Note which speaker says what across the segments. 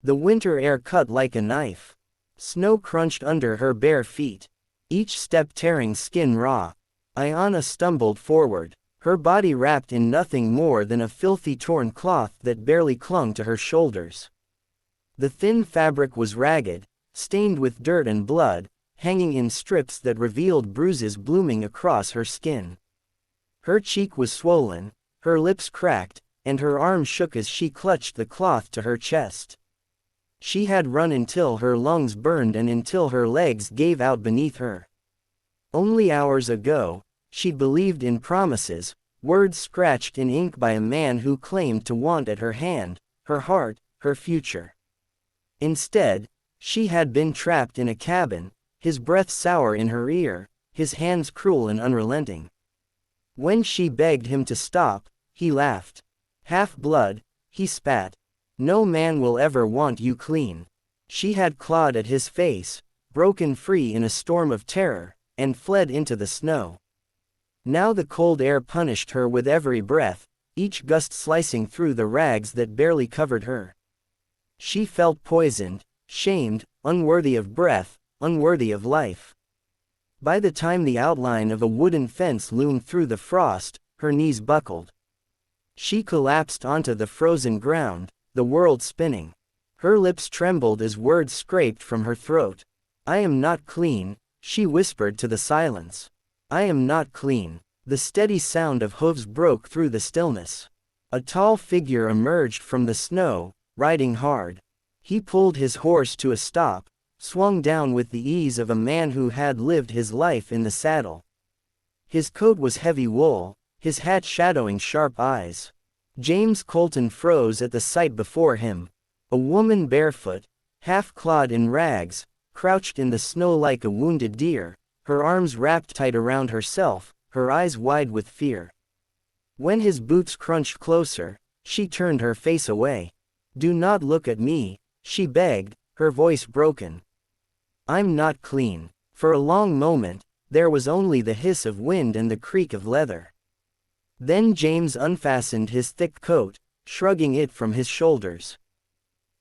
Speaker 1: The winter air cut like a knife. Snow crunched under her bare feet, each step tearing skin raw. Ayanna stumbled forward, her body wrapped in nothing more than a filthy torn cloth that barely clung to her shoulders. The thin fabric was ragged, stained with dirt and blood, hanging in strips that revealed bruises blooming across her skin. Her cheek was swollen, her lips cracked, and her arm shook as she clutched the cloth to her chest. She had run until her lungs burned and until her legs gave out beneath her. Only hours ago, she'd believed in promises, words scratched in ink by a man who claimed to want at her hand, her heart, her future. Instead, she had been trapped in a cabin, his breath sour in her ear, his hands cruel and unrelenting. When she begged him to stop, he laughed. Half-blood, he spat. No man will ever want you clean. She had clawed at his face, broken free in a storm of terror, and fled into the snow. Now the cold air punished her with every breath, each gust slicing through the rags that barely covered her. She felt poisoned, shamed, unworthy of breath, unworthy of life. By the time the outline of a wooden fence loomed through the frost, her knees buckled. She collapsed onto the frozen ground, the world spinning. Her lips trembled as words scraped from her throat. "I am not clean," she whispered to the silence. "I am not clean." The steady sound of hooves broke through the stillness. A tall figure emerged from the snow, riding hard. He pulled his horse to a stop, swung down with the ease of a man who had lived his life in the saddle. His coat was heavy wool, his hat shadowing sharp eyes. James Colton froze at the sight before him. A woman barefoot, half-clad in rags, crouched in the snow like a wounded deer, her arms wrapped tight around herself, her eyes wide with fear. When his boots crunched closer, she turned her face away. "Do not look at me," she begged, her voice broken. "I'm not clean." For a long moment, there was only the hiss of wind and the creak of leather. Then James unfastened his thick coat, shrugging it from his shoulders.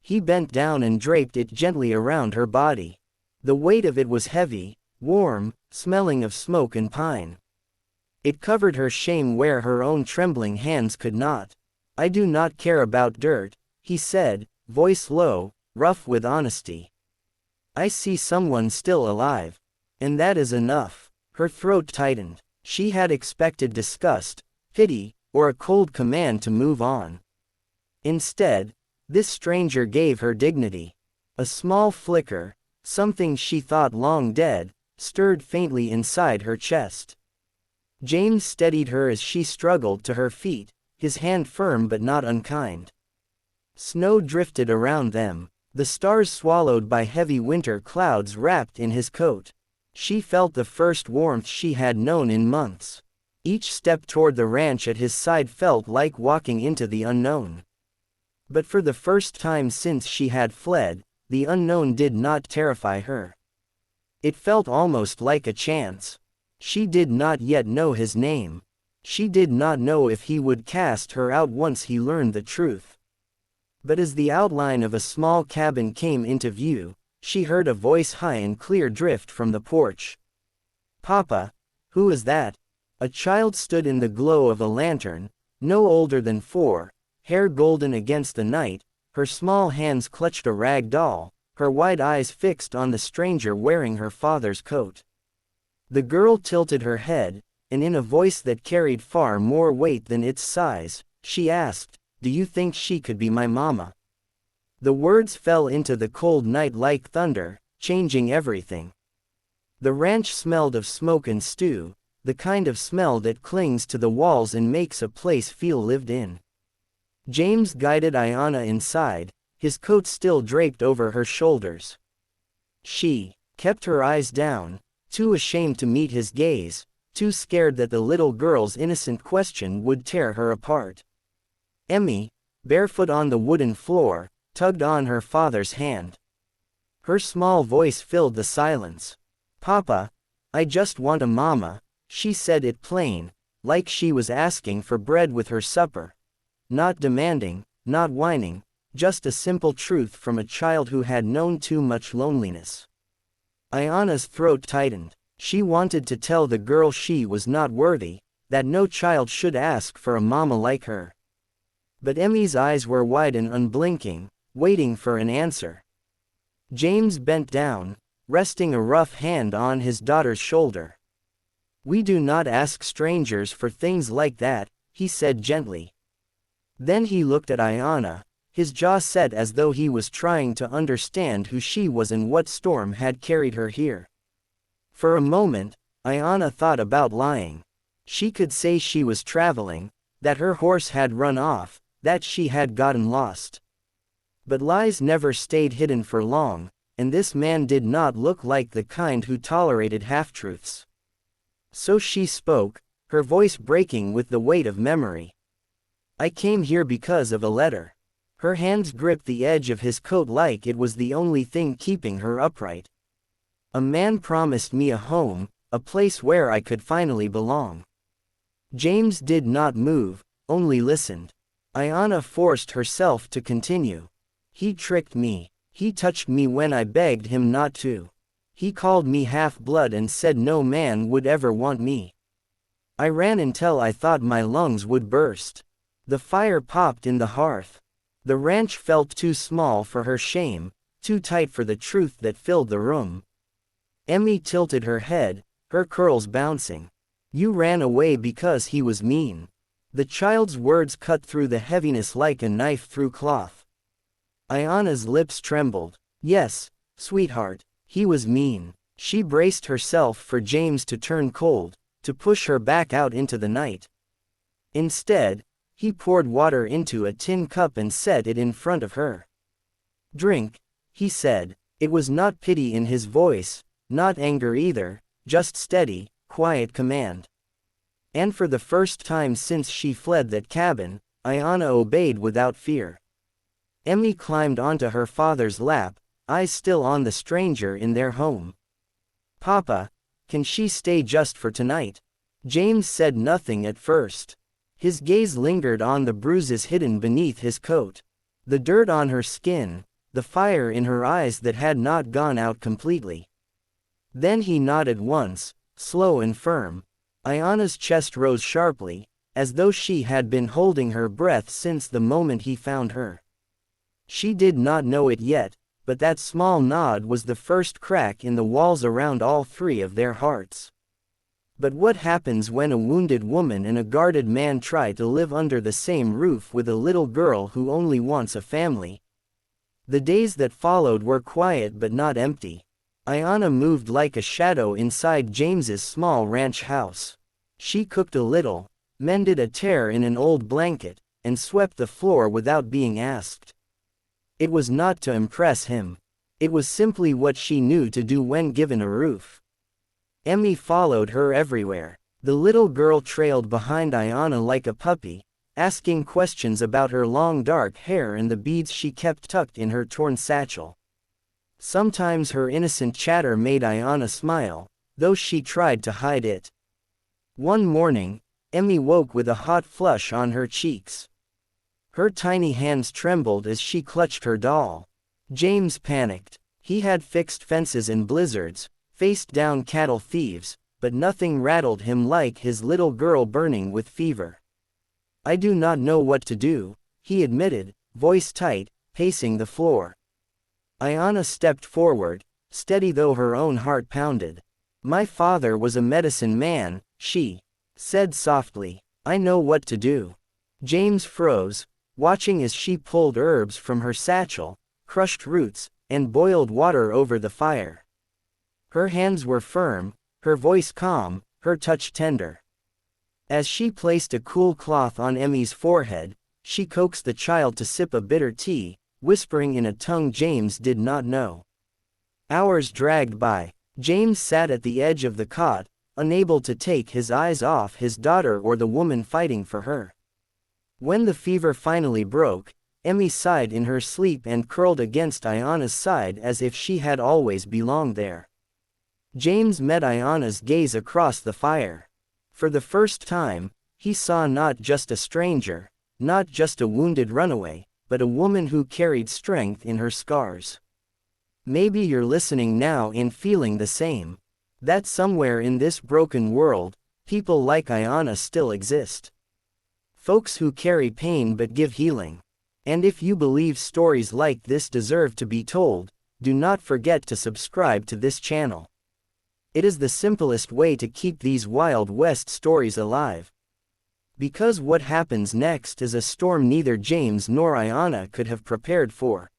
Speaker 1: He bent down and draped it gently around her body. The weight of it was heavy, warm, smelling of smoke and pine. It covered her shame where her own trembling hands could not. "I do not care about dirt," he said, voice low, rough with honesty. "I see someone still alive. And that is enough." Her throat tightened. She had expected disgust, pity, or a cold command to move on. Instead, this stranger gave her dignity. A small flicker, something she thought long dead, stirred faintly inside her chest. James steadied her as she struggled to her feet, his hand firm but not unkind. Snow drifted around them, the stars swallowed by heavy winter clouds wrapped in his coat. She felt the first warmth she had known in months. Each step toward the ranch at his side felt like walking into the unknown. But for the first time since she had fled, the unknown did not terrify her. It felt almost like a chance. She did not yet know his name. She did not know if he would cast her out once he learned the truth. But as the outline of a small cabin came into view, she heard a voice high and clear drift from the porch. "Papa, who is that?" A child stood in the glow of a lantern, no older than 4, hair golden against the night, her small hands clutched a rag doll, her wide eyes fixed on the stranger wearing her father's coat. The girl tilted her head, and in a voice that carried far more weight than its size, she asked, "Do you think she could be my mama?" The words fell into the cold night like thunder, changing everything. The ranch smelled of smoke and stew, the kind of smell that clings to the walls and makes a place feel lived in. James guided Ayanna inside, his coat still draped over her shoulders. She kept her eyes down, too ashamed to meet his gaze, too scared that the little girl's innocent question would tear her apart. Emmy, barefoot on the wooden floor, tugged on her father's hand. Her small voice filled the silence. "Papa, I just want a mama," she said it plain, like she was asking for bread with her supper. Not demanding, not whining, just a simple truth from a child who had known too much loneliness. Ayana's throat tightened. She wanted to tell the girl she was not worthy, that no child should ask for a mama like her. But Emmy's eyes were wide and unblinking, waiting for an answer. James bent down, resting a rough hand on his daughter's shoulder. "We do not ask strangers for things like that," he said gently. Then he looked at Ayana, his jaw set as though he was trying to understand who she was and what storm had carried her here. For a moment, Ayana thought about lying. She could say she was traveling, that her horse had run off, that she had gotten lost. But lies never stayed hidden for long, and this man did not look like the kind who tolerated half-truths. So she spoke, her voice breaking with the weight of memory. "I came here because of a letter." Her hands gripped the edge of his coat like it was the only thing keeping her upright. "A man promised me a home, a place where I could finally belong." James did not move, only listened. Ayana forced herself to continue. "He tricked me. He touched me when I begged him not to. He called me half-blood and said no man would ever want me. I ran until I thought my lungs would burst. The fire popped in the hearth. The ranch felt too small for her shame, too tight for the truth that filled the room." Emmy tilted her head, her curls bouncing. "You ran away because he was mean." The child's words cut through the heaviness like a knife through cloth. Ayana's lips trembled. "Yes, sweetheart, he was mean." She braced herself for James to turn cold, to push her back out into the night. Instead, he poured water into a tin cup and set it in front of her. "Drink," he said. It was not pity in his voice, not anger either, just steady, quiet command. And for the first time since she fled that cabin, Ayana obeyed without fear. Emmy climbed onto her father's lap, eyes still on the stranger in their home. "Papa, can she stay just for tonight?" James said nothing at first. His gaze lingered on the bruises hidden beneath his coat. The dirt on her skin, the fire in her eyes that had not gone out completely. Then he nodded once, slow and firm. Ayana's chest rose sharply, as though she had been holding her breath since the moment he found her. She did not know it yet, but that small nod was the first crack in the walls around all three of their hearts. But what happens when a wounded woman and a guarded man try to live under the same roof with a little girl who only wants a family? The days that followed were quiet but not empty. Ayana moved like a shadow inside James's small ranch house. She cooked a little, mended a tear in an old blanket, and swept the floor without being asked. It was not to impress him. It was simply what she knew to do when given a roof. Emmy followed her everywhere. The little girl trailed behind Ayana like a puppy, asking questions about her long dark hair and the beads she kept tucked in her torn satchel. Sometimes her innocent chatter made Ayana smile, though she tried to hide it. One morning, Emmy woke with a hot flush on her cheeks. Her tiny hands trembled as she clutched her doll. James panicked. He had fixed fences in blizzards, faced down cattle thieves, but nothing rattled him like his little girl burning with fever. "I do not know what to do," he admitted, voice tight, pacing the floor. Ayana stepped forward, steady though her own heart pounded. "My father was a medicine man," she said softly. "I know what to do." James froze, watching as she pulled herbs from her satchel, crushed roots, and boiled water over the fire. Her hands were firm, her voice calm, her touch tender. As she placed a cool cloth on Emmy's forehead, she coaxed the child to sip a bitter tea, whispering in a tongue James did not know. Hours dragged by. James sat at the edge of the cot, unable to take his eyes off his daughter or the woman fighting for her. When the fever finally broke, Emmy sighed in her sleep and curled against Ayana's side as if she had always belonged there. James met Ayana's gaze across the fire. For the first time, he saw not just a stranger, not just a wounded runaway, but a woman who carried strength in her scars. Maybe you're listening now and feeling the same. That somewhere in this broken world, people like Ayana still exist. Folks who carry pain but give healing. And if you believe stories like this deserve to be told, do not forget to subscribe to this channel. It is the simplest way to keep these Wild West stories alive. Because what happens next is a storm neither James nor Ayana could have prepared for.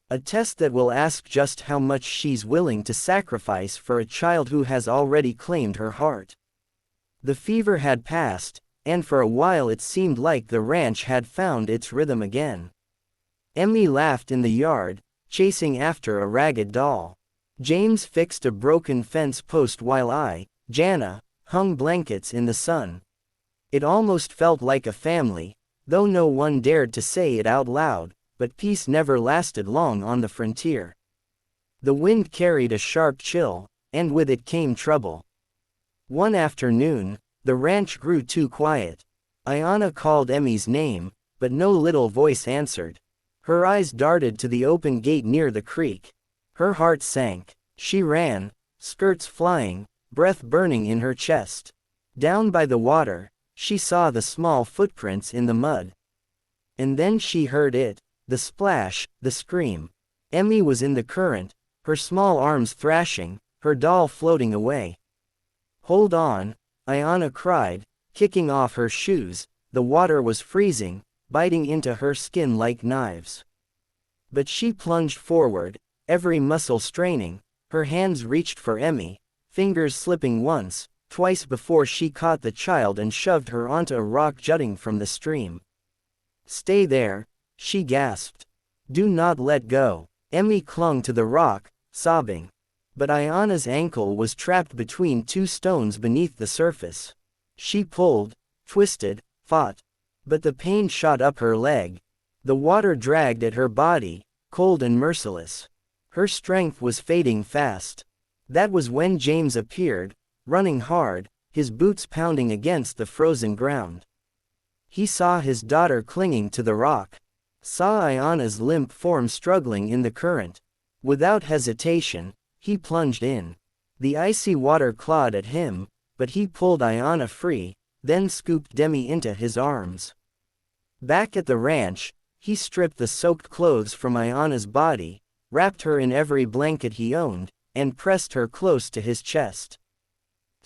Speaker 1: A test that will ask just how much she's willing to sacrifice for a child who has already claimed her heart. The fever had passed, and for a while it seemed like the ranch had found its rhythm again. Emmy laughed in the yard, chasing after a ragged doll. James fixed a broken fence post while Jana, hung blankets in the sun. It almost felt like a family, though no one dared to say it out loud, but peace never lasted long on the frontier. The wind carried a sharp chill, and with it came trouble. One afternoon, the ranch grew too quiet. Ayana called Emmy's name, but no little voice answered. Her eyes darted to the open gate near the creek. Her heart sank. She ran, skirts flying, breath burning in her chest. Down by the water, she saw the small footprints in the mud. And then she heard it, the splash, the scream. Emmy was in the current, her small arms thrashing, her doll floating away. Hold on, Ayana cried, kicking off her shoes. The water was freezing, biting into her skin like knives. But she plunged forward, every muscle straining. Her hands reached for Emmy, fingers slipping once, twice before she caught the child and shoved her onto a rock jutting from the stream. Stay there, she gasped. Do not let go. Emmy clung to the rock, sobbing. But Ayana's ankle was trapped between two stones beneath the surface. She pulled, twisted, fought. But the pain shot up her leg. The water dragged at her body, cold and merciless. Her strength was fading fast. That was when James appeared, running hard, his boots pounding against the frozen ground. He saw his daughter clinging to the rock. Saw Ayana's limp form struggling in the current. Without hesitation, he plunged in. The icy water clawed at him, but he pulled Ayana free, then scooped Demi into his arms. Back at the ranch, he stripped the soaked clothes from Ayana's body, wrapped her in every blanket he owned, and pressed her close to his chest.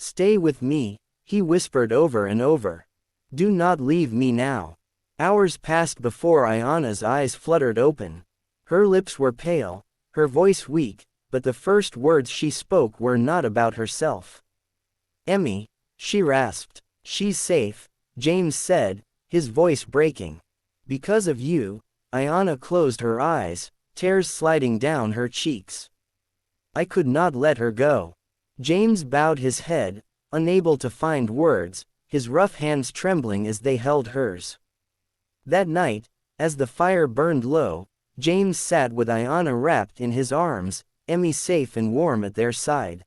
Speaker 1: Stay with me, he whispered over and over. Do not leave me now. Hours passed before Ayana's eyes fluttered open. Her lips were pale, her voice weak, but the first words she spoke were not about herself. Emmy, she rasped. She's safe, James said, his voice breaking. Because of you. Ayana closed her eyes, tears sliding down her cheeks. I could not let her go. James bowed his head, unable to find words, his rough hands trembling as they held hers. That night, as the fire burned low, James sat with Ayana wrapped in his arms, Emmy safe and warm at their side.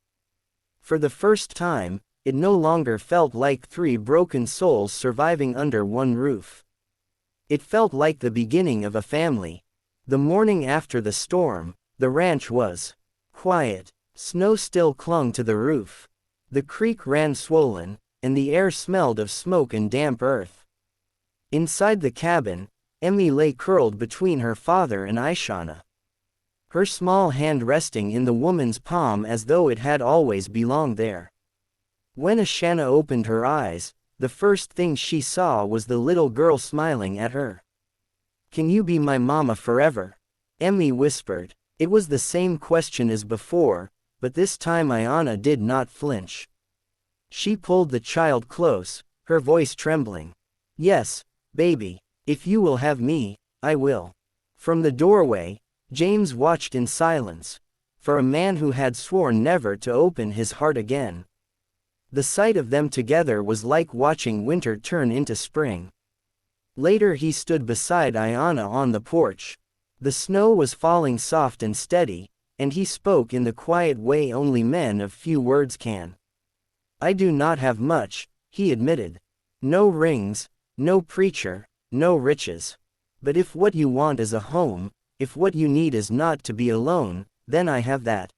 Speaker 1: For the first time, it no longer felt like three broken souls surviving under one roof. It felt like the beginning of a family. The morning after the storm, the ranch was quiet. Snow still clung to the roof. The creek ran swollen, and the air smelled of smoke and damp earth. Inside the cabin, Emmy lay curled between her father and Ayana. Her small hand resting in the woman's palm as though it had always belonged there. When Ayana opened her eyes, the first thing she saw was the little girl smiling at her. Can you be my mama forever? Emmy whispered. It was the same question as before, but this time Ayana did not flinch. She pulled the child close, her voice trembling. Yes, baby, if you will have me, I will. From the doorway, James watched in silence. For a man who had sworn never to open his heart again. The sight of them together was like watching winter turn into spring. Later he stood beside Ayana on the porch. The snow was falling soft and steady, and he spoke in the quiet way only men of few words can. I do not have much, he admitted. No rings, no preacher, no riches. But if what you want is a home, if what you need is not to be alone, then I have that.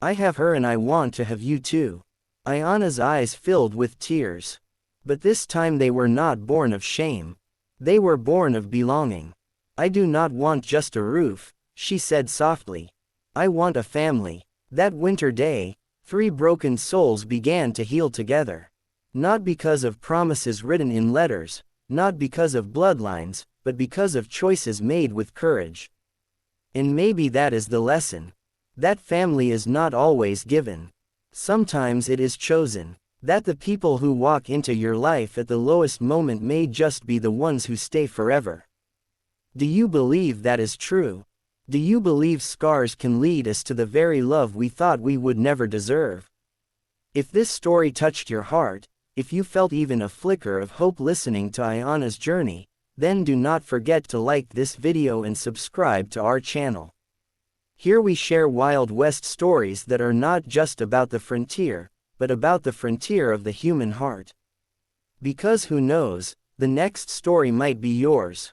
Speaker 1: I have her and I want to have you too. Ayana's eyes filled with tears. But this time they were not born of shame. They were born of belonging. I do not want just a roof, she said softly. I want a family. That winter day, 3 broken souls began to heal together. Not because of promises written in letters, not because of bloodlines, but because of choices made with courage. And maybe that is the lesson. That family is not always given. Sometimes it is chosen. That the people who walk into your life at the lowest moment may just be the ones who stay forever. Do you believe that is true? Do you believe scars can lead us to the very love we thought we would never deserve? If this story touched your heart, if you felt even a flicker of hope listening to Ayana's journey, then do not forget to like this video and subscribe to our channel. Here we share Wild West stories that are not just about the frontier, but about the frontier of the human heart. Because who knows, the next story might be yours.